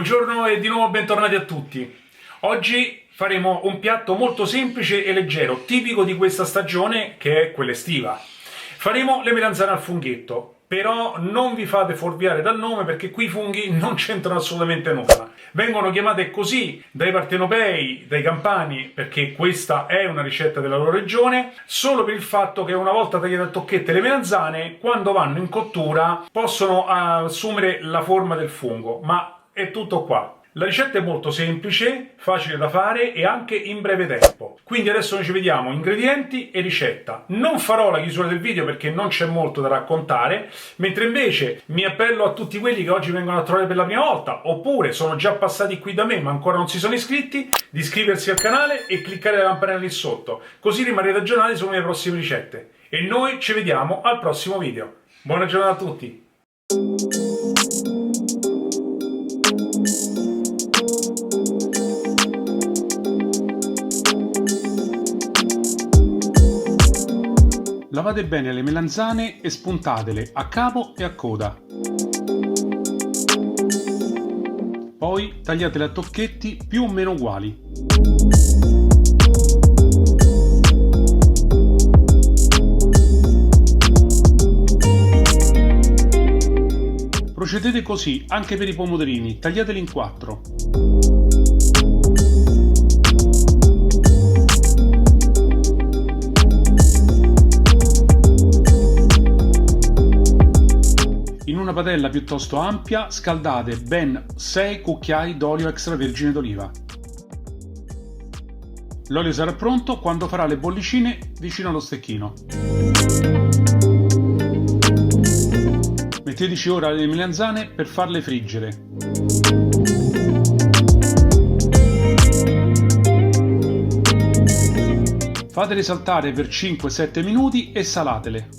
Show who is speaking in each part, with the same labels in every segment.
Speaker 1: Buongiorno e di nuovo bentornati a tutti. Oggi faremo un piatto molto semplice e leggero, tipico di questa stagione che è quella estiva. Faremo le melanzane al funghetto, però non vi fate fuorviare dal nome perché qui i funghi non c'entrano assolutamente nulla. Vengono chiamate così dai partenopei, dai campani, perché questa è una ricetta della loro regione, solo per il fatto che una volta tagliate a tocchette le melanzane, quando vanno in cottura possono assumere la forma del fungo, ma è tutto qua. La ricetta è molto semplice, facile da fare e anche in breve tempo. Quindi adesso noi ci vediamo ingredienti e ricetta. Non farò la chiusura del video perché non c'è molto da raccontare, mentre invece mi appello a tutti quelli che oggi vengono a trovare per la prima volta, oppure sono già passati qui da me ma ancora non si sono iscritti, di iscriversi al canale e cliccare la campanella lì sotto, così rimarrete aggiornati sulle mie prossime ricette. E noi ci vediamo al prossimo video. Buona giornata a tutti! Lavate bene le melanzane e spuntatele a capo e a coda. Poi tagliatele a tocchetti più o meno uguali. Procedete così anche per i pomodorini, tagliateli in 4. In una padella piuttosto ampia scaldate ben 6 cucchiai d'olio extravergine d'oliva. L'olio sarà pronto quando farà le bollicine vicino allo stecchino. Metteteci ora le melanzane per farle friggere. Fatele saltare per 5-7 minuti e salatele.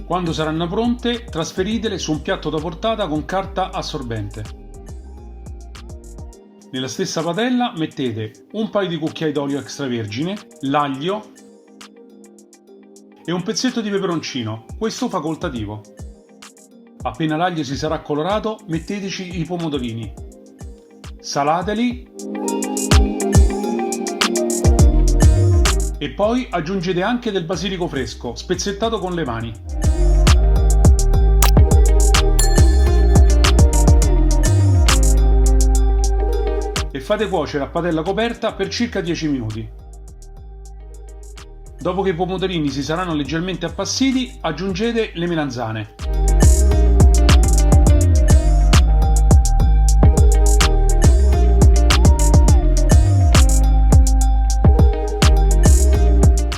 Speaker 1: Quando saranno pronte, trasferitele su un piatto da portata con carta assorbente. Nella stessa padella mettete un paio di cucchiai d'olio extravergine, l'aglio e un pezzetto di peperoncino, questo facoltativo. Appena l'aglio si sarà colorato, metteteci i pomodorini. Salateli e poi aggiungete anche del basilico fresco, spezzettato con le mani. E fate cuocere a padella coperta per circa 10 minuti. Dopo che i pomodorini si saranno leggermente appassiti, aggiungete le melanzane.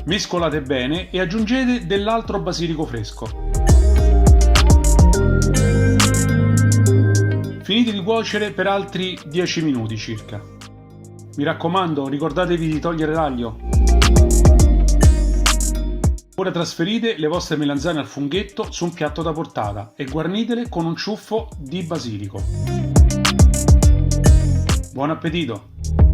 Speaker 1: Mescolate bene e aggiungete dell'altro basilico fresco. Finite di cuocere per altri 10 minuti circa. Mi raccomando, ricordatevi di togliere l'aglio. Ora trasferite le vostre melanzane al funghetto su un piatto da portata e guarnitele con un ciuffo di basilico. Buon appetito!